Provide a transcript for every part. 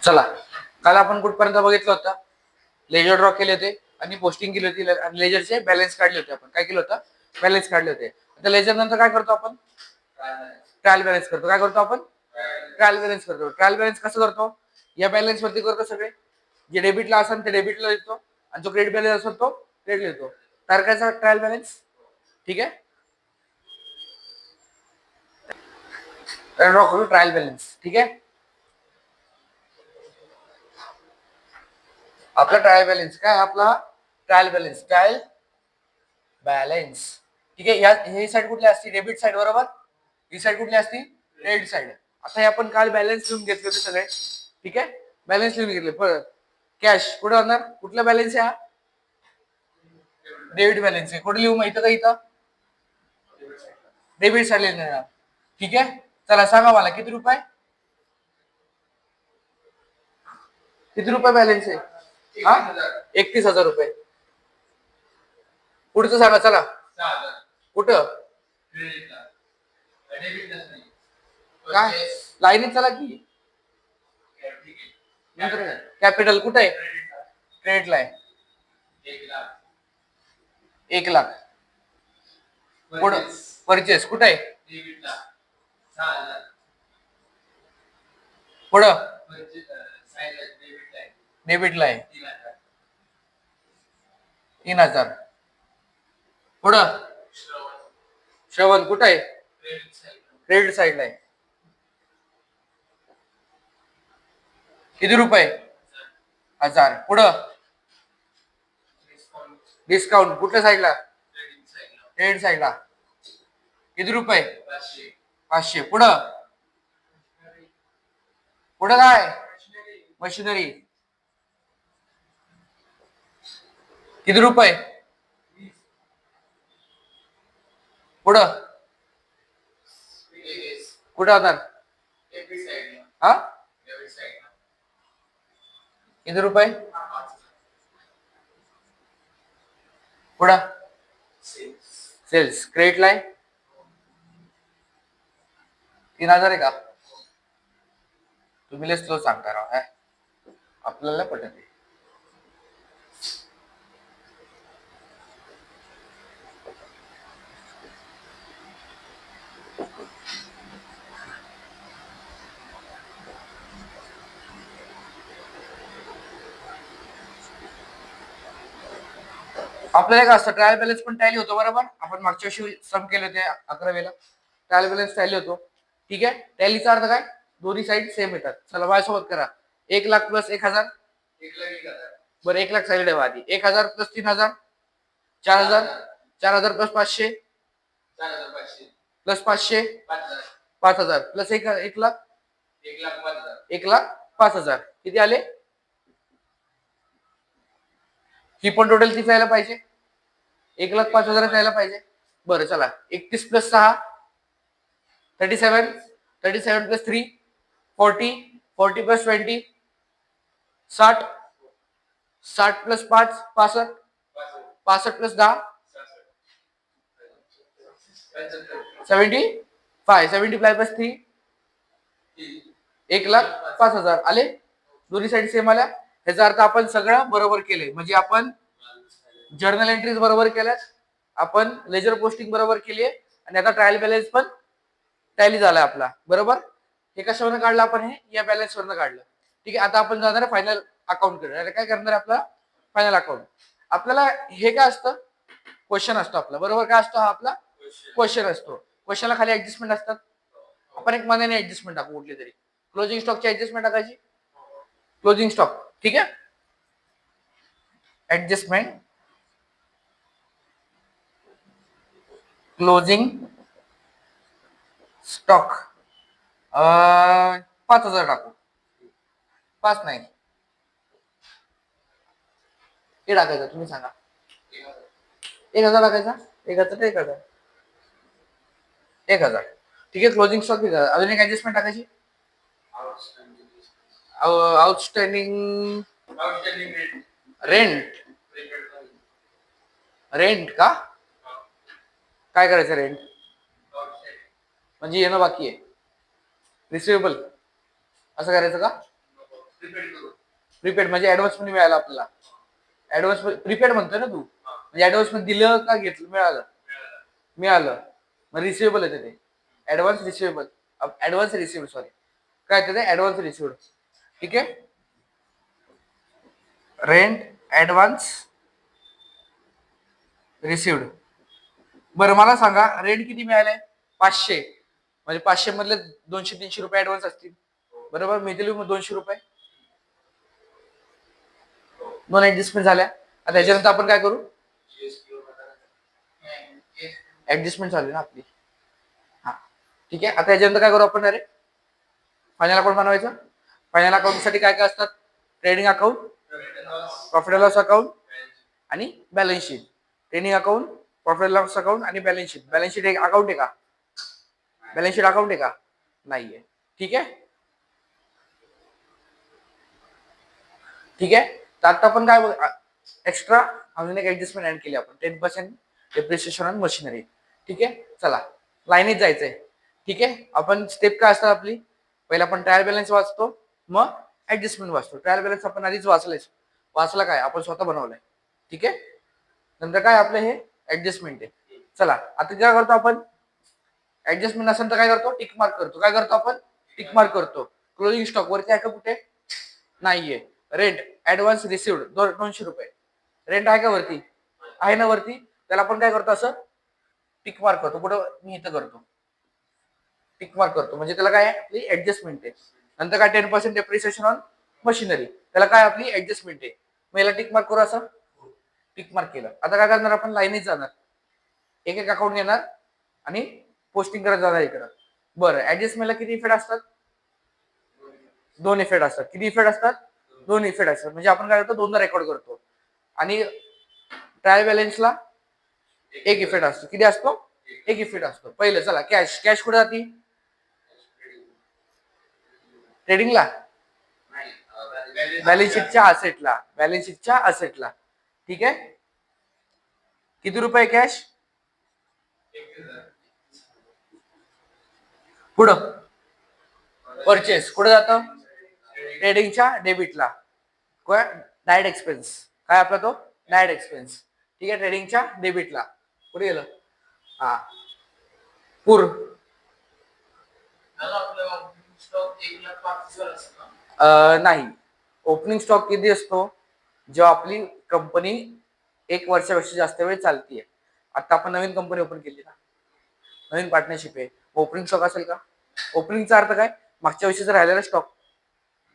चला, काल आपण कुठपर्यंत बघितलं होतं? लेजर ड्रॉ केले होते आणि पोस्टिंग केली होती आणि लेजरचे बॅलन्स काढले होते. आपण काय केलं होतं? बॅलन्स काढले होते. आता लेजर नंतर काय करतो आपण? ट्रायल बॅलन्स करतो. काय करतो आपण? ट्रायल बॅलन्स करतो. ट्रायल बॅलन्स कसं करतो? या बॅलन्स वरती करतो सगळे. जे डेबिटला असेल ते डेबिटला देतो आणि जो क्रेडिट बॅलन्स असेल तो क्रेडिट देतो. तारखाचा ट्रायल बॅलन्स. ठीक आहे, ड्रॉ करू ट्रायल बॅलन्स. ठीक आहे, आपला ट्रायल बॅलन्स काय? आपला ट्रायल बॅलन्स ठीक आहे. या ही साईड कुठली असते? डेबिट साईड, बरोबर. ही साईड कुठली असते? Credit side. आता हे आपण काल बॅलन्स लिहून घेतले होते सगळे. ठीक आहे, बॅलन्स लिहून घेतले. कॅश कुठे होणार? कुठला बॅलन्स आहे हा? डेबिट बॅलन्स आहे. कुठे लिहू माहिती का? इथं डेबिट साईड लिहिणार. ठीक आहे, चला सांगा मला किती रुपये बॅलन्स आहे? हा, 31,000 रुपये. पुढचं सांगा चला. कुठं? काय लाईनीत चला की. कॅपिटल कुठे आहे? क्रेडिटला आहे 1,00,000. पुढं परचेस कुठे आहे? पुढं डेबिटला आहे 3,000. पुढं श्रवण कुठं आहे? क्रेडिट साईडला आहे. किती रुपये? 1,000. पुढं डिस्काउंट कुठल्या साईडला? क्रेडिट साईडला. किती रुपये? 500. पुढं काय? मशिनरी. किती रुपये? पुढं कुठं होणार? हा, किती रुपये? पुढं सेल्स. क्रेडिटला आहे 3,000 आहे का? तुम्ही लय स्लो सांगता राव. आपल्याला पटत आहे. आपल्याला काय असतं? ट्रायल बॅलन्स पण टॅली होतो, बरोबर. आपण मागच्या वर्षी सम केले होते 11वीला. ट्रायल बॅलन्स टॅली होतो. ठीक आहे, टॅलीचा अर्थ काय? दोन्ही साईड सेम येतात. चला माझ्यासोबत करा. 1,00,000 प्लस 1,000. बरं, 1,00,000 साईड आहे आधी. 1,000 प्लस 3,000 4,000. 4,000 plus 500 plus 500 5,000 plus 1,00,000 1,05,000. किती आले? ही पण टोटल किती यायला पाहिजे? 1,05,000 यायला पाहिजे. बरं चला, 31 plus 6 37. 37 plus 3 40. 40 plus 20 60. 60 plus 5 65. 65 plus 10 75. 75 plus 3 1,05,000 आले. दोन्ही साईड सेम आल्या. ह्याचा अर्थ आपण सगळं बरोबर केले. म्हणजे आपण जर्नल एंट्रीज बरोबर केल्यात, आपण लेजर पोस्टिंग बरोबर केली आहे आणि आता ट्रायल बॅलन्स पण टॅली झाला आपला, बरोबर. हे कशावरनं काढलं आपण? हे या बॅलन्स वरनं काढलं. ठीक आहे, आता आपण जाणार आहे फायनल अकाउंट कडे. काय करणार आहे? आपला फायनल अकाउंट. आपल्याला हे काय असतं? क्वेश्चन असतो आपला, बरोबर. काय असतो? हा आपला क्वेश्चन असतो. क्वेश्चनला खाली ऍडजस्टमेंट असतात. आपण एक मनाने ऍडजस्टमेंट टाकू कुठली तरी. क्लोजिंग स्टॉकची ऍडजस्टमेंट टाकायची. Closing stock. ठीक आहे, ऍडजस्टमेंट क्लोजिंग स्टॉक 5,000 टाकू. 5 नाही, हे टाकायचं. तुम्ही सांगा. 1,000 टाकायचा. 1,000 1,000 1,000. ठीक आहे, क्लोजिंग स्टॉक 1,000. अजून एक ऍडजस्टमेंट टाकायची. Outstanding rent. रेंट का? काय करायचं रेंट? म्हणजे येणं बाकी आहे. रिसिवेबल असं करायचं का? प्रीपेड म्हणजे ऍडव्हान्स मध्ये मिळालं आपल्याला. ऍडव्हान्स प्रीपेड म्हणतोय ना तू, म्हणजे ऍडव्हान्स मध्ये दिलं का घेतलं, मिळालं. मिळालं मग रिसिवेबल येते ते. Advance receivable, advance receive, sorry काय येते ते, ऍडव्हान्स रिसिव्ह. ठीक आहे. Rent advance received. बरं मला सांगा रेंट किती मिळालंय, 500. म्हणजे 500 मधले 200-300 रुपये ऍडव्हान्स असतील. बरोबर, मिळतील मग 200 रुपये. 2 ऍडजस्टमेंट झाल्या. आता त्याच्यानंतर आपण काय करू, ऍडजस्टमेंट झाली ना आपली. हा ठीक आहे. आता याच्यानंतर काय करू आपण, डायरेक्ट फायनल अकाउंट बनवायचं. फायनल अकाउंट साठी काय काय असतात, trading account, profit and loss account आणि balance sheet. Trading account, profit and loss account आणि बॅलन्स शीट. बॅलन्स शीट एक अकाउंट आहे का, बॅलन्स शीट अकाउंट आहे का, नाहीये. ठीक आहे. ठीक आहे. तर आता आपण काय एक्स्ट्रा अजून एक ऍडजस्टमेंट ऍड केली आपण, 10% डेप्रिसिएशन ऑन मशिनरी. ठीक आहे. चला लाईनीत जायचंय. ठीक आहे. आपण स्टेप काय असतात आपली, पहिला आपण ट्रायल बॅलन्स वाचतो, मग ऍडजस्टमेंट वाचतो. ट्रायल बॅलन्स आपण आधीच वाचला काय, आपण स्वतः बनवलाय. ठीक आहे. नंतर काय आपलं हे ऍडजस्टमेंट आहे. चला आता काय करतो आपण, ऍडजस्टमेंट असेल तर काय करतो, टिक मार्क करतो. काय करतो आपण, टिक मार्क करतो. क्लोजिंग स्टॉक वरती आहे का कुठे, नाहीये. रेंट ऍडव्हान्स रिसिव्ड 200 रुपये, रेंट आहे का वरती, आहे ना वरती. त्याला आपण काय करतो, असं टिक मार्क करतो. कुठं, मी इथं करतो, टिक मार्क करतो. म्हणजे त्याला काय आपली ऍडजस्टमेंट आहे. नंतर काय 10% डेप्रिसिएशन ऑन मशिनरी, त्याला काय आपली ऍडजस्टमेंट आहे. मग याला टिक मार्क करू, असं टिक मार्क केलं. आता काय करणार आपण, लाईनीत जाणार, एक एक अकाउंट घेणार आणि पोस्टिंग करत जाणार इकडं. बरं ऍडजस्टमेंटला किती इफेक्ट असतात, 2 इफेक्ट असतात. किती इफेक्ट असतात, 2 इफेक्ट असतात. म्हणजे आपण काय करतो, 2दा रेकॉर्ड करतो. आणि ट्रायल बॅलन्सला एक इफेक्ट असतो. किती असतो, एक इफेक्ट असतो. पहिलं चला कॅश, कॅश कुठे जाते, ट्रेडिंगला, बॅलन्स शीटच्या असेटला, बॅलन्स शीटच्या असेटला. ठीक आहे. किती रुपये कॅश, पुढं परचेस कुठे जातं, ट्रेडिंगच्या डेबिटला, डायरेक्ट एक्सपेन्स. काय आपला तो डायरेक्ट एक्सपेन्स. ठीक आहे. ट्रेडिंगच्या डेबिटला कुठे गेलं, हा पूर. नाही, ओपनिंग स्टॉक किती असतो, जेव्हा आपली कंपनी 1 वर्षापेक्षा जास्त वेळ चालतीये. आता आपण नवीन कंपनी ओपन केली ना, नवीन पार्टनरशिप आहे, ओपनिंग स्टॉक असेल का. ओपनिंगचा अर्थ काय, मागच्या वर्षीचा राहिलेला स्टॉक.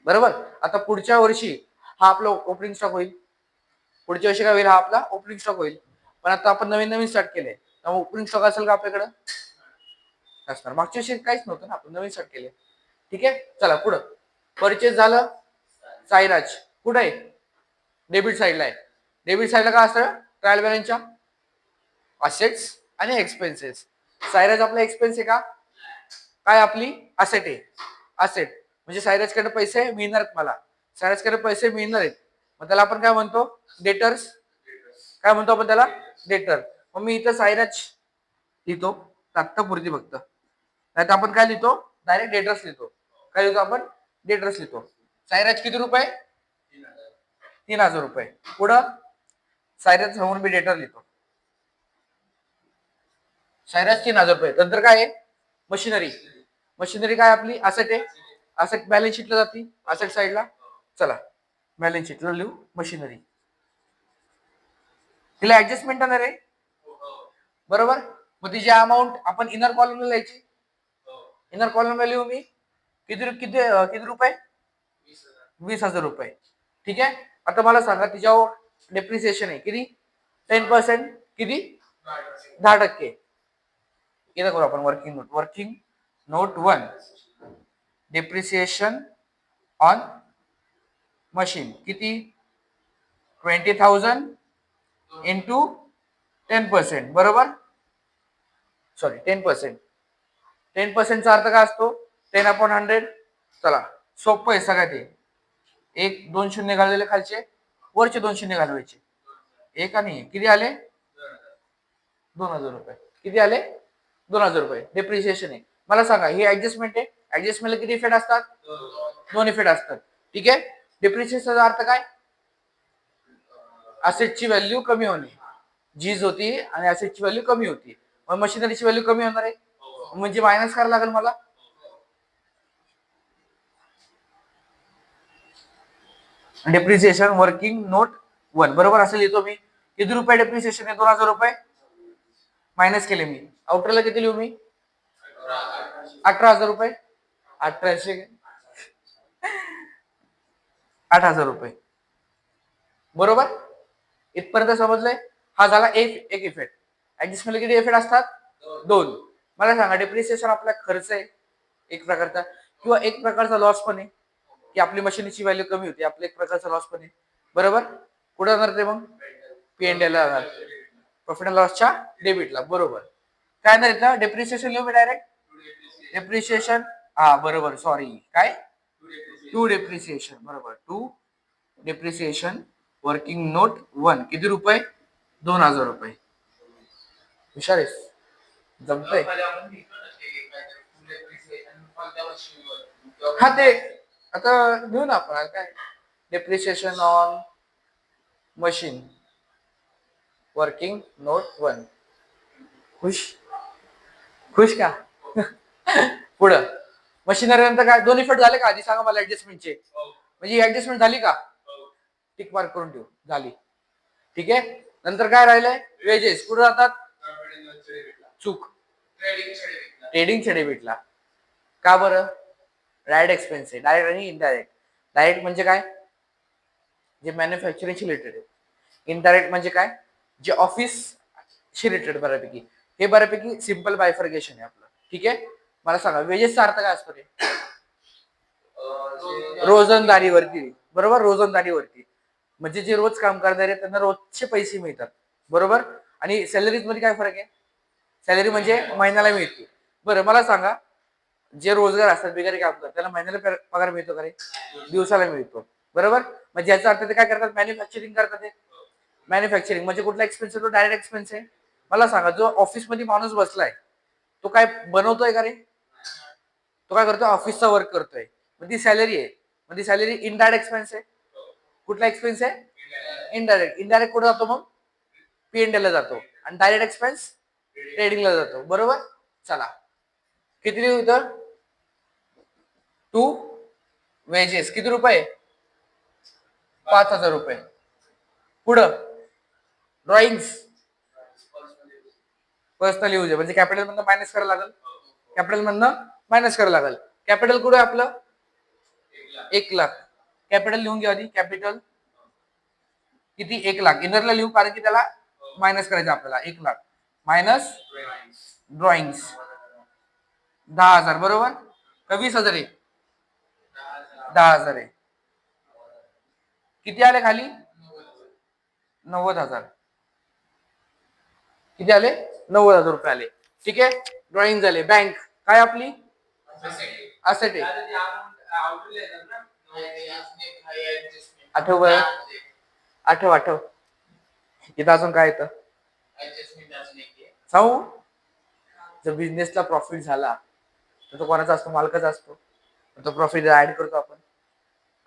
बरोबर. आता पुढच्या वर्षी हा आपला ओपनिंग स्टॉक होईल. पुढच्या वर्षी काय होईल, हा आपला ओपनिंग स्टॉक होईल. पण आता आपण नवीन नवीन स्टार्ट केलंय, त्यामुळे ओपनिंग स्टॉक असेल का आपल्याकडे, नसणार. मागच्या वर्षी काहीच नव्हतं ना, आपण नवीन स्टार्ट केले. ठीक आहे. चला पुढं, परचेस झालं. साईराज कुठे आहे, डेबिट साईडला आहे. डेबिट साईडला काय असतं, ट्रायल बॅलन्सच्या असेट्स आणि एक्सपेन्सेस. सायराज आपला एक्सपेन्स आहे का, काय आपली असेट आहे. असेट म्हणजे सायराजकडे पैसे मिळणार आहेत मला, सायराजकडे पैसे मिळणार आहेत. मग त्याला आपण काय म्हणतो, डेटर्स. काय म्हणतो आपण त्याला, डेटर. मग मी इथं सायराज लिहितो तात्पुरती फक्त, नाही तर आपण काय लिहितो, डायरेक्ट डेटर्स लिहितो. काय लिहितो आपण, डेटर्स लिहितो. सायराज किती रुपये, 3000 रुपये. पुढं सायराज समोर मी डेटर लिहितो, सायराज 3000 रुपये. नंतर काय आहे, मशिनरी. मशिनरी काय आपली असेट आहे, असेट बॅलन्स शीटला जाते, असेट साईडला. चला बॅलन्स शीटला लिहू मशिनरी. तिला ऍडजस्टमेंट आहे रे, बरोबर. मग तिची अमाऊंट आपण इनर कॉलमला लिहायची. इनर कॉलमला लिहू मी, किती किती किती रुपये, 20,000 रुपये. ठीक आहे. आता मला सांगा तिच्यावर डेप्रिसिएशन आहे किती, 10%, किती, 10%. इथं करू आपण working note. Working note 1, depreciation on machine किती, 20,000 इंटू 10%. बरोबर, सॉरी 10%. 10%चा अर्थ काय असतो, 10/100. चला सोपं आहे सगळ्यात हे. 1-2 शून्य घाललेले खालचे, वरचे 2 शून्य घालवायचे. एक आणि किती आले, 2000 रुपये. किती आले, 2000 रुपये. डेप्रिसिएशन आहे. मला सांगा ही ऍडजस्टमेंट आहे, ऍडजस्टमेंटला किती इफेक्ट असतात, 2 इफेक्ट असतात. ठीक आहे. डेप्रिसिएशनचा अर्थ काय? असेटची व्हॅल्यू कमी होणे. झीज होती आणि असेटची व्हॅल्यू कमी होती, मग मशिनरीची व्हॅल्यू कमी होणार आहे, म्हणजे मायनस करायला लागेल मला. डेप्रिसिएशन वर्किंग नोट 1 बरोबर असं लिहितो मी. किती रुपये डेप्रिसिएशन आहे? 2000 रुपये मायनस केले मी. आउटरला किती लिहू मी? 18,000 रुपये. 8,000 रुपये बरोबर. इथपर्यंत समजलंय. हा झाला एक इफेक्ट. ऍडजस्टमेंट किती इफेक्ट असतात? 2. मला सांगा, डेप्रिसिएशन आपला खर्च आहे एक प्रकारचा, किंवा एक प्रकारचा लॉस पण आहे, की आपली मशीनची व्हॅल्यू कमी होती, आपला एक प्रकारचा लॉस पण आहे बरोबर. कुठे जाणार ते मग? P&L ला जाणार, प्रॉफिट अँड लॉसच्या डेबिटला बरोबर. काय नाही इथं डेप्रिसिएशन लिहू मी डायरेक्ट. डेप्रिसिएशन हा बरोबर, सॉरी काय, टू डेप्रिसिएशन बरोबर. टू डेप्रिसिएशन वर्किंग नोट 1 किती रुपये? 2,000 रुपये. हुशार आहेस, जमतंय. हा ते आता घेऊ ना आपण. काय depreciation on machine working note 1. खुश का? पुढं मशिनरी नंतर काय दोन इफेक्ट झाले का? आधी सांगा मला ऍडजस्टमेंटचे. म्हणजे ऍडजस्टमेंट झाली का? टिक मार्क करून ठेवू. झाली. ठीक आहे. नंतर काय राहिलंय? वेजेस कुठे जातात? चूक, ट्रेडिंगच्या डेबिटला. का बरं? डायरेक्ट एक्सपेन्स आहे, डायरेक्ट आणि इनडायरेक्ट. डायरेक्ट म्हणजे काय? जे मॅन्युफॅक्चरिंगशी रिलेटेड आहे. इनडायरेक्ट म्हणजे काय? जे ऑफिसशी रिलेटेड. बऱ्यापैकी हे बऱ्यापैकी सिंपल बायफर्गेशन आहे आपलं. ठीक आहे. मला सांगा वेजेसचा अर्थ काय असतो? रोजंदारीवरती बरोबर. रोजंदारीवरती म्हणजे जे रोज काम करणारे त्यांना रोजचे पैसे मिळतात बरोबर. आणि सॅलरीज मध्ये काय फरक आहे? सॅलरी म्हणजे महिन्याला मिळते. बरं मला सांगा, जे रोजगार असतात, बेकारी काम करतात, त्याला महिन्याला पगार मिळतो का रे? दिवसाला मिळतो बरोबर. म्हणजे याचा अर्थ ते काय करतात? मॅन्युफॅक्चरिंग करतात. ते मॅन्युफॅक्चरिंग म्हणजे कुठला एक्सपेन्स आहे? तो डायरेक्ट एक्सपेन्स आहे. मला सांगा, जो ऑफिसमध्ये माणूस बसलाय तो काय बनवतोय का रे? तो काय करतोय? ऑफिसचा वर्क करतोय. मग ती सॅलरी आहे. मग ती सॅलरी इनडायरेक्ट एक्सपेन्स आहे. कुठला एक्सपेन्स आहे? इनडायरेक्ट. इनडायरेक्ट कुठे जातो मग? P&L ला जातो. आणि डायरेक्ट एक्सपेन्स ट्रेडिंगला जातो बरोबर. चला किती लिहू इथं? टू वेजेस किती रुपये? 5,000 रुपये. पुढं ड्रॉइंग्स पर्सनल यूज आहे, म्हणजे कॅपिटल मधनं मायनस करायला लागेल. कॅपिटल मधनं मायनस करायला लागेल. कॅपिटल कुठे आपलं? 1,00,000. कॅपिटल लिहून घ्या आधी. कॅपिटल किती? 1,00,000. इनरला लिहू कारण की त्याला मायनस करायचं आपल्याला. 1,00,000 मायनस ड्रॉइंग्स 10,000 बरोबर. का 20,000 आहे? 10,000 आहे. किती आले खाली? 90,000. किती आले? 90,000 रुपये आले. ठीक आहे. ड्रॉइंग झाले. बँक काय आपली? असेट आहे. आठव बरं. आठव इथं अजून काय येतं सांगू? जर बिझनेसला प्रॉफिट झाला तर तो कोणाचा असतो? मालकाचा असतो. तो प्रॉफिट ऍड करतो आपण.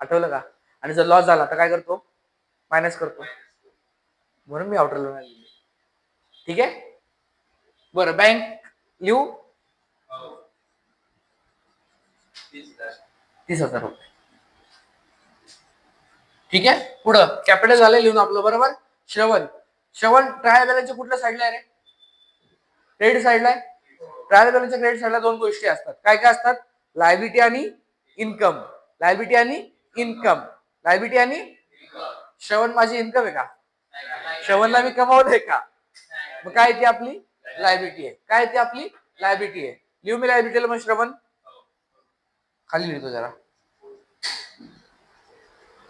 आठवलं का? आणि जर लॉस झाला तर काय करतो? मायनस करतो. म्हणून मी आउटरला लिहिले. ठीक आहे. बरं बँक लिहू? 30,000 रुपये. ठीक आहे. पुढं कॅपिटल झालं लिहून आपलं बरोबर. श्रवण ट्रायल बॅलन्सच्या कुठल्या साईडला आहे रे? क्रेडिट साईडला आहे. ट्रायल बॅलन्सच्या क्रेडिट साईडला दोन गोष्टी असतात. काय काय असतात? लायबिलिटी आणि इन्कम. लायबिलिटी आणि इन्कम. लायबिलिटी आणि श्रवण माझी इन्कम आहे का? श्रवणला मी कमावलंय का? मग काय ती आपली लायबिलिटी आहे. काय ती आपली लायबिलिटी आहे. लिहू मी लायबिलिटीला मग श्रवण खाली लिहितो जरा.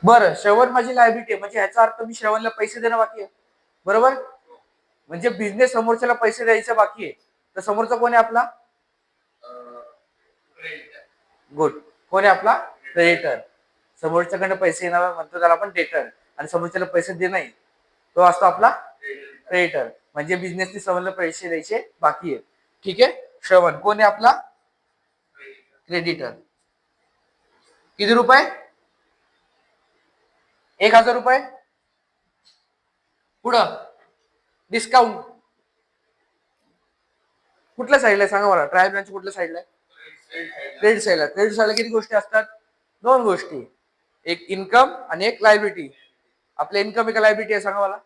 बरं श्रवण माझी लायबिलिटी आहे, म्हणजे ह्याचा अर्थ मी श्रवणला पैसे देणं बाकी आहे बरोबर. म्हणजे बिझनेस समोरच्याला पैसे द्यायचे बाकी आहे. तर समोरचा कोण आहे आपला? गुड. कोण आहे आपला? क्रेडिटर. समोरच्याकडे पैसे येणार म्हणतो त्याला आपण डेटर. आणि समोरच्याला पैसे देणे तो असतो आपला क्रेडिटर. म्हणजे बिझनेसने समोरला पैसे द्यायचे बाकी आहे. ठीक आहे. श्रवण कोण आहे आपला? क्रेडिटर. किती रुपये? ₹1000. पुढं डिस्काउंट कुठल्या साईडला आहे सांगा मला, ट्रायल बॅलन्स कुठल्या साईडला आहे? क्रेडिट साईडला. क्रेडिट साईडला किती गोष्टी असतात? दोन गोष्टी, एक इन्कम आणि एक लायबिलिटी. आपल्या इन्कम आहे का लायबिलिटी आहे सांगा मला?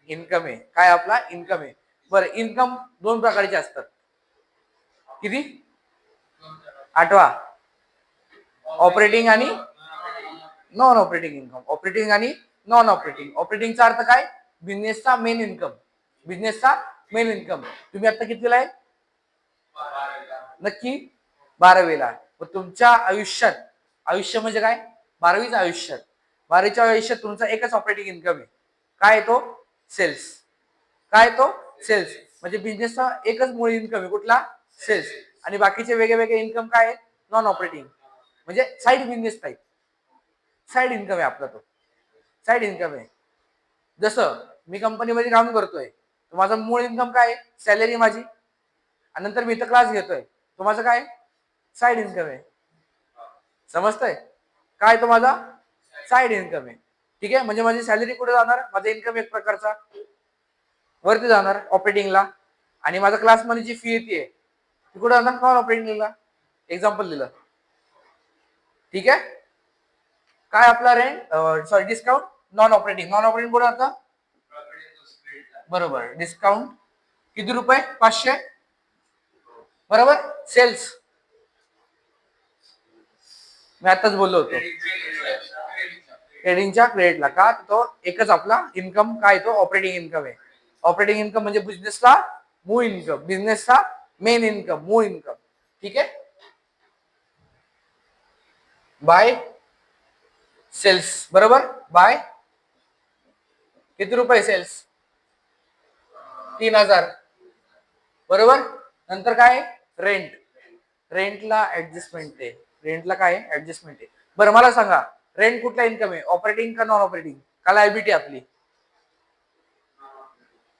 इन्कम आहे. काय आपला इन्कम आहे. बरं, इन्कम दोन प्रकारचे असतात. किती? आठवा. ऑपरेटिंग आणि नॉन ऑपरेटिंग इन्कम. ऑपरेटिंग आणि नॉन ऑपरेटिंग. ऑपरेटिंगचा अर्थ काय? बिझनेसचा मेन इन्कम. बिझनेसचा मेन इन्कम. तुम्ही आता कितीला आहे? नक्की 12वीला. तुमच्या आयुष्यात, आयुष्य म्हणजे काय? 12वीच आयुष्यात. 12वीच्या आयुष्यात तुमचा एकच ऑपरेटिंग इन्कम आहे. काय तो? सेल्स. काय तो? सेल्स. म्हणजे बिझनेसचा एकच मूळ इन्कम आहे. कुठला? सेल्स. आणि बाकीचे वेगळे वेगळे इन्कम काय आहेत? नॉन ऑपरेटिंग, म्हणजे side business type. Side income आहे आपला तो. साईड इन्कम आहे. जसं मी कंपनीमध्ये काम करतोय, तर माझा मूळ इन्कम काय आहे? सॅलरी माझी. आणि नंतर मी इथं क्लास घेतोय, तो माझं काय? साईड इन्कम आहे. समजतंय? काय तो माझा साईड इन्कम आहे. ठीक आहे. म्हणजे माझी सॅलरी कुठे जाणार? माझा इन्कम एक प्रकारचा वरती जाणार ऑपरेटिंगला. आणि माझा क्लासमध्ये जी फी येते ती कुठे जाणार? नॉन ऑपरेटिंगला. एक्झाम्पल दिलं. ठीक आहे. काय आपला rent, sorry discount, non operating. Non operating कुठे जातं? बरोबर. डिस्काउंट किती रुपये? 500. बरोबर. सेल्स मी आताच बोललो होतो, ट्रेडिंगच्या क्रेडिटला. का? तो एकच आपला इन्कम काय? तो ऑपरेटिंग इन्कम आहे. ऑपरेटिंग इन्कम म्हणजे बिझनेसचा मूळ इन्कम, बिझनेसचा मेन इन्कम, मूळ इन्कम. ठीक आहे. Bye cells. बरोबर. बाय किती रुपये सेल्स? 3000. बरोबर. नंतर काय? रेंट. रेंटला ऍडजस्टमेंट आहे. रेंटला काय आहे? ऍडजस्टमेंट आहे. बरं मला सांगा, रेंट कुठला इन्कम आहे? ऑपरेटिंग का नॉन ऑपरेटिंग? का लायबिलिटी आपली?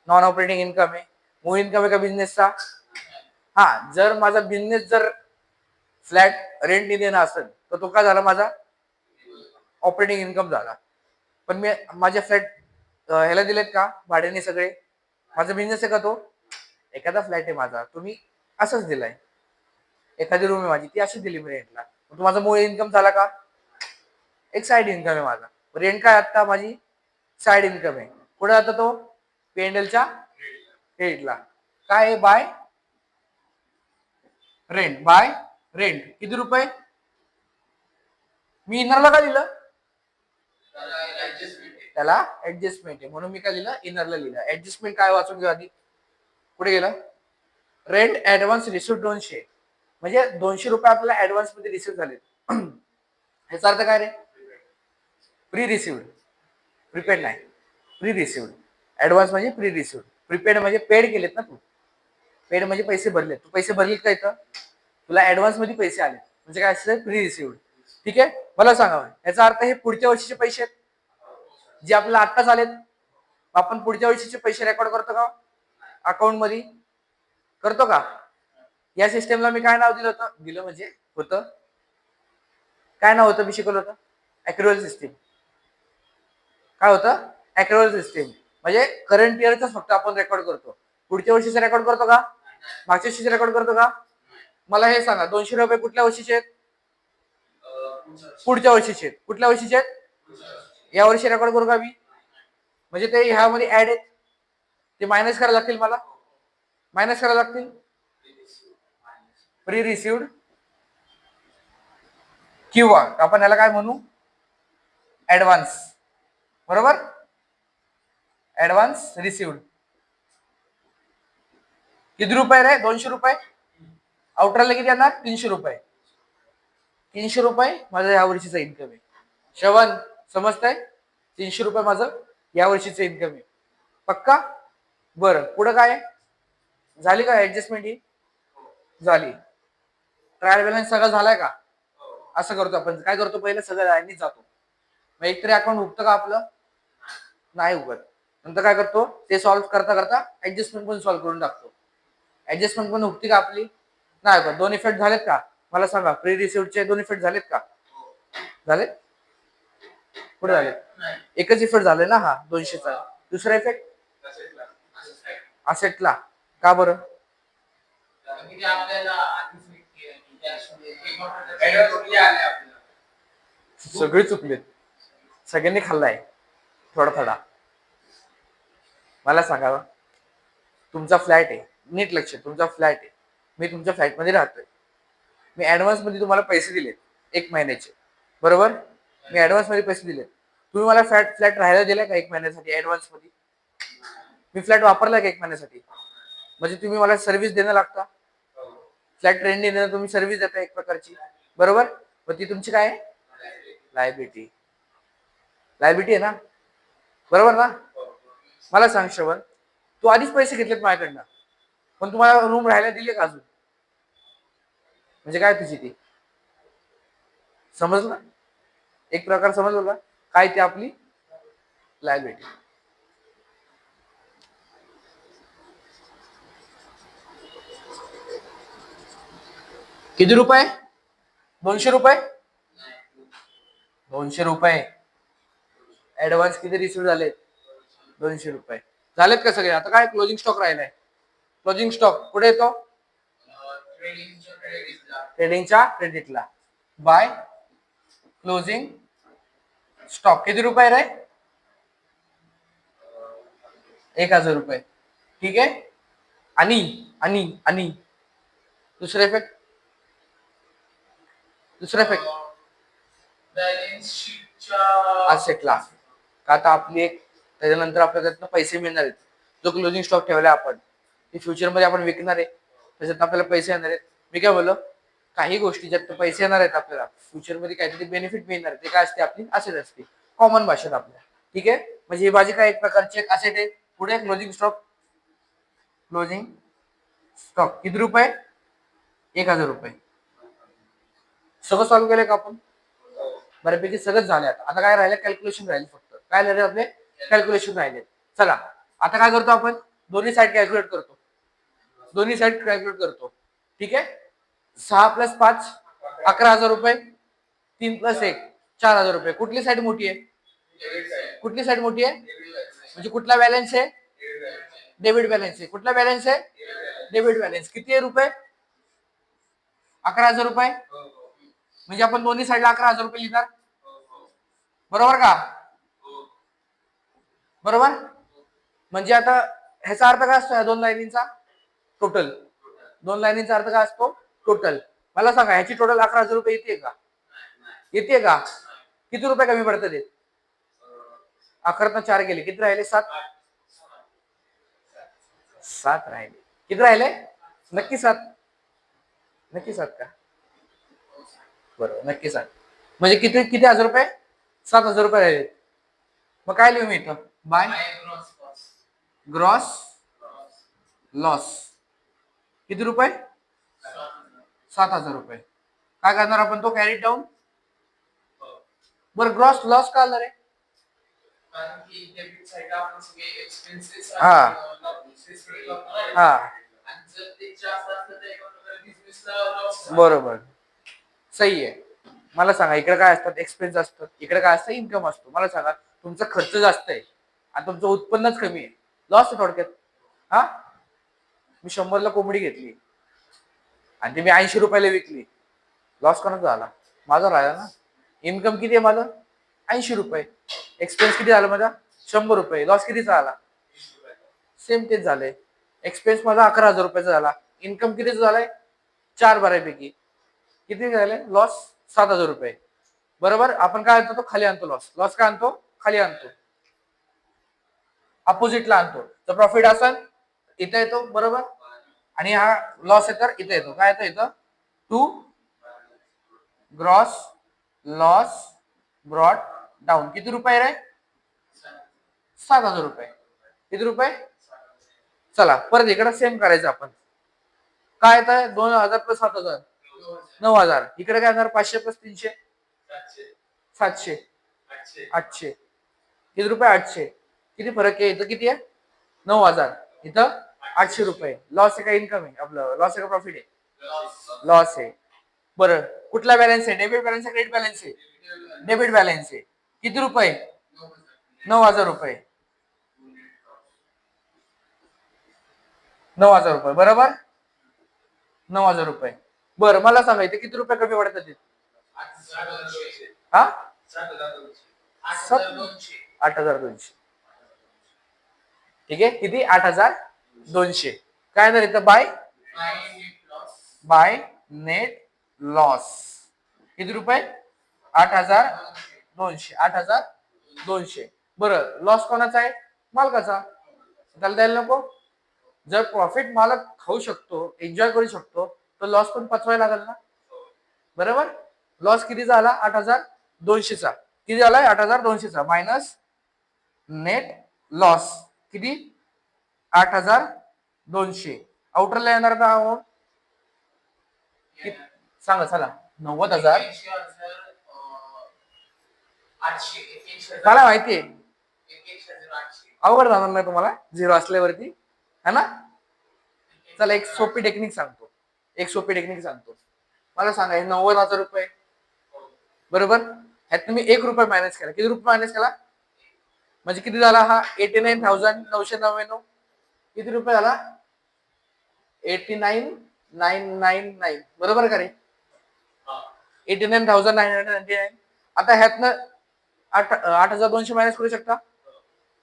नॉन ऑपरेटिंग इन्कम आहे. मूळ इन्कम आहे का बिझनेसचा? हा. जर माझा बिझनेस जर फ्लॅट रेंटने देणं असेल तर तो काय झाला? माझा ऑपरेटिंग इन्कम झाला. पण मी माझ्या फ्लॅट ह्याला दिलेत का भाड्याने सगळे? माझा बिझनेस आहे का तो? एखादा फ्लॅट आहे माझा, तुम्ही असंच दिलाय. एखादी रूम आहे माझी, ती अशी दिली मी रेंटला. तो माझा मूळ इन्कम झाला का? एक साइड इन्कम आहे माझा. रेंट काय? आता माझी साइड इन्कम आहे. कुठे जातो तो? पेंडलच्या क्रेडिटला. काय आहे? Bye rent. बाय रेंट किती रुपये? मी इनरला का लिहिलं? त्याला ऍडजस्टमेंट आहे म्हणून मी काय लिहिलं? इनरला लिहिलं. ऍडजस्टमेंट काय वाचून घेऊ आधी. कुठे गेलं? Rent advance receive 200. म्हणजे 200 रुपये आपल्याला ऍडव्हान्स मध्ये रिसिव्ह झाले. याचा अर्थ काय रे? Pre received. प्रीपेड नाही, प्री रिसिव्ड. ऍडव्हान्स म्हणजे प्री रिसिव्ड. प्रीपेड म्हणजे पेड केलेत ना तू. पेड म्हणजे पैसे भरले. तू पैसे भरले का इथं? तुला ऍडव्हान्स मध्ये पैसे आले म्हणजे काय असतं? Pre received. ठीक आहे. मला सांगा, याचा अर्थ हे पुढच्या वर्षीचे पैसे आहेत जे आपल्याला आत्ताच आलेत. आपण पुढच्या वर्षीचे पैसे रेकॉर्ड करतो का अकाउंट मध्ये? करतो का? या सिस्टमला मी काय नाव दिलं होतं? दिलं म्हणजे होतं. काय नाव होतं? मी शिकवलं होतं अॅक्रुअल सिस्टीम. काय होतं? अॅक्रुअल सिस्टीम. म्हणजे करंट इयरच फक्त आपण रेकॉर्ड करतो. पुढच्या वर्षीचा रेकॉर्ड करतो का? मागच्या वर्षीचा रेकॉर्ड करतो का? मला हे सांगा, 200 रुपये कुठल्या वर्षीचे आहेत? पुढच्या वर्षीचे आहेत. कुठल्या वर्षीचे आहेत? या वर्षी रेकॉर्ड करू का मी? म्हणजे ते ह्यामध्ये ऍड आहेत, ते मायनस करायला लागतील मला. मायनस करायला लागतील. प्री रिसिव्ड किंवा आपण याला काय म्हणू? ऍडव्हान्स. बरोबर. Advance received. किती रुपये रे? 200 रुपये. आउटरला किती येणार? 300 रुपये. 300 रुपये माझं या वर्षीचं इन्कम आहे. श्रवण समजतंय? 300 रुपये माझं या वर्षीचं इन्कम आहे. पक्का? बरं. पुढं काय झाली का ऍडजस्टमेंट? ही झाली. ट्रायल बॅलन्स सगळं झालाय का? असं करतो आपण. काय करतो? पहिलं सगळं लाईनीत जातो. मग एक तरी अकाउंट उगतं का आपलं? नाही उगत. नंतर काय करतो? ते सॉल्व्ह करता करता ऍडजस्टमेंट पण सॉल्व्ह करून टाकतो. ऍडजस्टमेंट पण उगती का आपली? नाही उगत. दोन इफेक्ट झालेत का? मला सांगा, प्री रिसिव्हचे दोन इफेक्ट झालेत का? झाले? कुठे झाले? एकच इफेक्ट झाले ना हा 200चा. दुसरा इफेक्ट असेटला. का बरं? सगळे चुकलेत. सगळ्यांनी खाल्लाय थोडा थोडा. मला सांगा, तुमचा फ्लॅट आहे, नीट लक्ष, तुमचा फ्लॅट आहे, मी तुमच्या फ्लॅट मध्ये राहतोय. मी ऍडव्हान्स मध्ये तुम्हाला पैसे दिलेत 1 महिन्याचे, बरोबर? मी ऍडव्हान्स मध्ये पैसे दिलेत. तुम्ही मला फ्लॅट राहायला दिला का 1 महिन्यासाठी ऍडव्हान्स मध्ये? मी फ्लॅट वापरला का 1 महिन्यासाठी? म्हणजे तुम्ही मला सर्व्हिस देणं लागता. फ्लॅट रेंट देणं, तुम्ही सर्व्हिस देता एक प्रकारची, बरोबर? मग ती तुमची काय आहे? लायबिलिटी. लायबिलिटी आहे ना, बरोबर ना? मला सांग श्रवण, तू आधीच पैसे घेतलेत माझ्याकडनं, पण तुम्हाला रूम राहायला दिले का अजून? म्हणजे काय तुझी ती? समजलं? एक प्रकार समजलं का काय ते आपली लायबिलिटी. किती रुपये? 200 रुपये. 200 रुपये ऍडव्हान्स किती रिसिव्ह झाले? 200 रुपये झालेत का सगळे? आता काय क्लोजिंग स्टॉक राहिलाय. क्लोजिंग स्टॉक कुठे येतो? ट्रेडिंगच्या क्रेडिटला. बाय क्लोजिंग स्टॉक किती रुपये रे? 1000 रुपये. ठीक आहे. आणि आणि आणि दुसरा इफेक्ट, असेटला. का आता आपली एक, त्याच्यानंतर आपल्याला त्यातनं पैसे मिळणार आहेत. जो क्लोजिंग स्टॉक ठेवलाय आपण, ते फ्युचर मध्ये आपण विकणार आहे, त्याच्यात आपल्याला पैसे येणार आहेत. मी काय बोललो, काही गोष्टी ज्यात पैसे येणार आहेत आपल्याला, फ्युचर मध्ये काहीतरी बेनिफिट मिळणार आहे, ते काय असते? आपली असेट असते, कॉमन भाषेत आपल्या. ठीक आहे. म्हणजे ही माझी काय एक प्रकारची एक असेट आहे. पुढे क्लोजिंग स्टॉक. क्लोजिंग स्टॉक किती रुपये? 1000 रुपये. सगळं सॉल्व्ह केलंय का आपण? बऱ्यापैकी सगळंच झालं. आता काय राहिलं? कॅल्क्युलेशन राहिले फक्त. काय राहिले आपले? कॅल्क्युलेशन राहिले. चला आता काय करतो आपण? दोन्ही साईड कॅल्क्युलेट करतो. दोन्ही साईड कॅल्क्युलेट करतो. ठीक आहे. 6 + 5 11,000 रुपये. 3 + 1 4,000 रुपये. कुठली साईड मोठी आहे? कुठली साईड मोठी आहे? म्हणजे कुठला बॅलन्स आहे? डेबिट बॅलन्स आहे. कुठला बॅलन्स आहे? Debit balance. किती आहे रुपये? 11,000 रुपये. म्हणजे आपण दोन्ही साईडला 11,000 रुपये लिहिणार, बरोबर का? बरोबर. म्हणजे आता ह्याचा अर्थ काय असतो? या 2 लाईनींचा टोटल. 2 लाईनींचा अर्थ काय असतो? टोटल. मला सांगा, ह्याची टोटल 11,000 रुपये येते का? येते का? किती रुपये कमी पडतात? 11 4 गेले, किती राहिले? 7. 7 राहिले. किती राहिले? नक्की 7. नक्की 7 का? बरोबर, नक्की 7. म्हणजे किती किती हजार रुपये? 7,000 रुपये राहिले. मग काय लिहू मी इथं? बाय ग्रॉस लॉस किती रुपये? 7,000 रुपये. काय करणार आपण? तो कॅरी डाऊन. बरं, ग्रॉस लॉस का आला रे? हा हा बरोबर, सही आहे. मला सांगा, इकडे काय असतात? एक्सपेन्स असतात. इकडे काय असतं? इन्कम असतो. मला सांगा, तुमचा खर्च जास्त आहे आणि तुमचं उत्पन्नच कमी आहे. लॉस आहे थोडक्यात. हा, मी 100ला कोंबडी घेतली आणि ती मी 80 रुपयाला विकली. लॉस कोणाचा झाला? माझा राहिला ना. इन्कम किती आहे माझं? 80 रुपये. एक्सपेन्स किती झाला माझा? 100 रुपये. लॉस कितीचा आला? सेम तेच झालंय. एक्सपेन्स माझा 11,000 रुपयाचा झाला. इन्कम कितीचा झालाय? 4 बऱ्यापैकी. किती झाले? लॉस 7,000 रुपये. बरोबर. आपण काय आणतो? तो खाली आणतो. लॉस लॉस काय आणतो? खाली आणतो, अपोजिटला आणतो. तर प्रॉफिट असेल इथं येतो, बरोबर. आणि हा लॉस आहे तर इथं येतो. काय येतो इथं? To gross loss brought down. किती रुपये रे? 7,000 रुपये. किती रुपये? चला परत इकडे सेम करायचं आपण. काय येत आहे? 2,000 + 7,000 9,000. इकडे काय येणार? 500 + 300 700 800. किती रुपये? 800. किती फरक आहे? इथं किती आहे? 9,000. इथं 800 रुपये. लॉस आहे का इन्कम आहे? आपलं लॉस आहे का प्रॉफिट आहे? लॉस आहे. बरं, कुठला बॅलन्स आहे? डेबिट बॅलन्स आहे, क्रेडिट बॅलन्स आहे? डेबिट बॅलन्स आहे. किती रुपये? 9,000 रुपये. 9,000 रुपये बरोबर. 9,000 रुपये. बरं मला सांगा इथे किती रुपये कमी वाढतात? हा 8,200. ठीक आहे किती? 8,200. काय झालं इथं? बाय नेट लॉस किती रुपये? 8,200. 8,200. बरं लॉस कोणाचा आहे? मालकाचा. त्याला द्यायला नको. जर प्रॉफिट मालक खाऊ शकतो, एन्जॉय करू शकतो, तर लॉस पण पचवायला लागेल ना. बरोबर. लॉस किती झाला? 8,200चा. किती झालाय? 8,200चा मायनस नेट लॉस किती? 8,200. आउटरला येणार का अमाऊंट? सांगा चला. 90,000. मला माहितीये अवघड जाणार नाही तुम्हाला झिरो असल्यावरती, है ना. चला एक सोपी टेक्निक सांगतो. मला सांगा हे 90,000 रुपये बरोबर. ह्यात तुम्ही 1 रुपये मायनस केला. किती रुपये मायनस केला? म्हणजे किती झाला हा? 89,999. किती रुपये झाला? 89,999 बरोबर का रे? 89,999. आता ह्यातनं 8,200 मायनस करू शकता.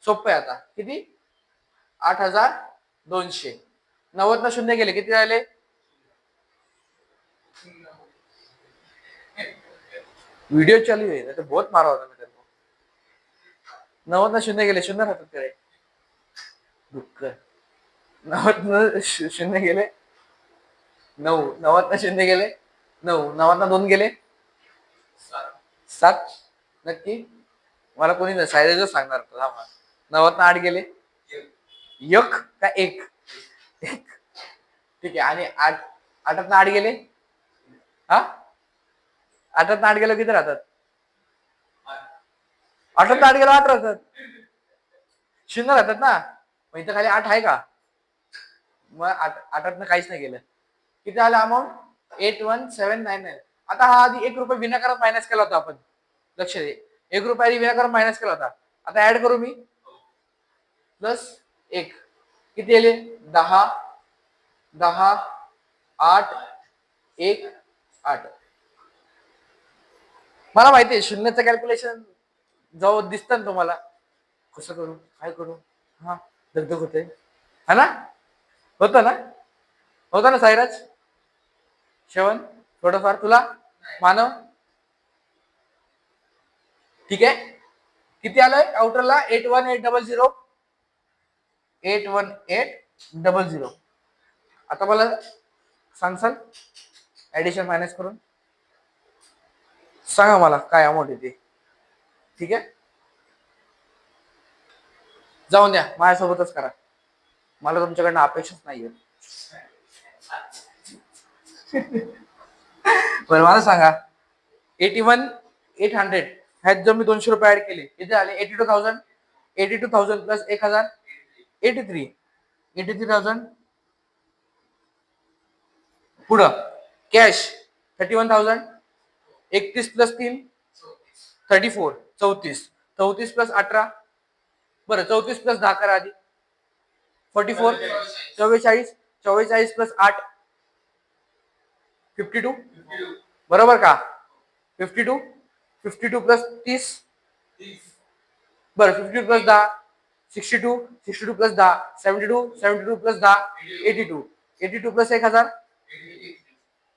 सोपं आहे आता. किती? 8,200. 90 ना शून्य गेले किती झाले? वीडियो चालू है तो बहुत मारा होता मेरे को. 90 ना शून्य गेले. शून्य राहतात कडे दुःख. 90 शून्य गेले 9. 90 ना शून्य गेले 9. 90 ना 2 गेले 7. नक्की मला कोणी नाही सायलेजच सांगणार. 90 ना 8 गेले 1 का 1. ठीक आहे. आणि 8 ना 8 गेले. हा 8 ना 8 गेलो किती राहतात? 8 ना 8 गेलो 8 राहतात. शून्य राहतात ना. मग इथं खाली 8 आहे का? मग 8 ना काहीच नाही गेलं. किती आलं अमाऊंट? 81,799. आता हा आधी 1 रुपये विनाकारण मायनस केला होता आपण. लक्ष दे. 1 रुपये आधी विनाकारण मायनस केला होता. आता ऍड करू मी. प्लस 1 किती आले? 10 10 8 1 8. मला माहिती आहे शून्याचं कॅल्क्युलेशन जाऊ दिसतं ना तुम्हाला. कसं करू? काय करू? हा दगदग होते है ना. होतं ना साईराज श्रवण थोडंफार तुला मानव. ठीक आहे. किती आलंय आउटरला? 81,800. 81,800. आता मला सांगसाल ऍडिशन मायनस करून सांगा मला काय अमाऊंट येते. ठीक आहे जाऊन द्या माझ्यासोबतच करा. मला तुमच्याकडनं अपेक्षाच नाहीये. बरं मला सांगा 81,800 ह्यात जर मी 200 रुपये ऍड केले किती झाले? 82,000. 82,000 प्लस 1,000 83,000. पुढं कॅश 31,000. 31 प्लस 3 34. 34 प्लस 18. बरं 34 प्लस 10 करा आधी. 44. 44. 44 प्लस 8 52. बरोबर का? 52. 52 प्लस 30. बरं 52 plus 10 62. 62 plus 10 72. 72 plus 10 82. 82 plus 1,000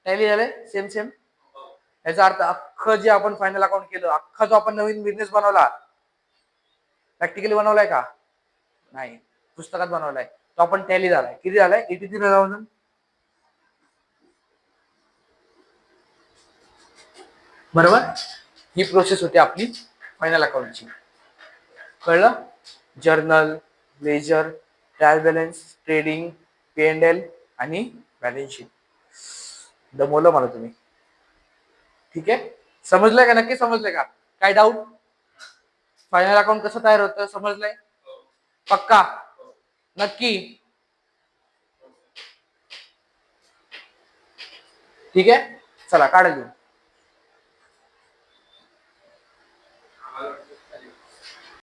tally झाले. सेम. याचा अर्थ अख्खं जे आपण फायनल अकाउंट केलं, अख्खा जो आपण नवीन बिझनेस बनवला, प्रॅक्टिकली बनवलाय का? नाही, पुस्तकात बनवलाय. तो आपण टॅली झालाय. किती झालाय? 83,000. बरोबर. ही प्रोसेस होती आपली फायनल अकाउंटची. कळलं? Journal, ledger, trial balance, trading, P&L आणि बॅलन्स शीट. दमवलं मला तुम्ही. ठीक आहे समजलंय का? नक्की समजलंय का? काय डाऊट? फायनल अकाउंट कसं तयार होतं समजलंय? पक्का? नक्की? ठीक आहे चला काढा घेऊन.